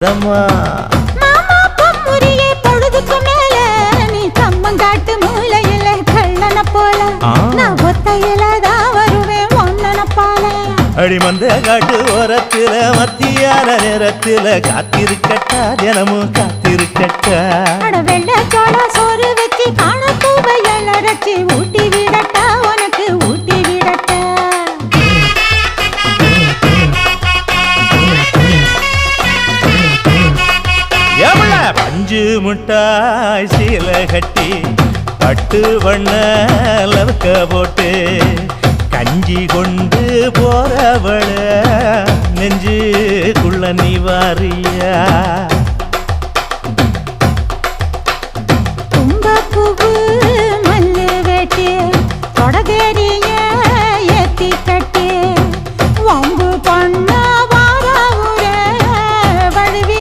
மாமா பொம்முரியே பொழுதுக்கு மேல நீ கம்மங்காட்டு மூலையில கள்ளன போல நான் ஒத்தையிலதான் வருவேன் ஒன்னன போல அடிமந்த காட்டு ஓரத்துல மத்தியான நேரத்துல காத்திருக்கட்டா தினமும் காத்திருக்கட்டா வெள்ள சோள சோறு வச்சு காண பூவையல் அரைச்சி ஊட்டி விடட்டா உனக்கு ஊட்டி விடட்டா பஞ்சு முட்டாய் சீல கட்டி பட்டு வண்ண லவக்க போட்டு கஞ்சி கொண்டு போறவள நெஞ்சுக்குள்ள நீ வாரியா தும்பப்பூவு மல்லு வேட்டி தொடதே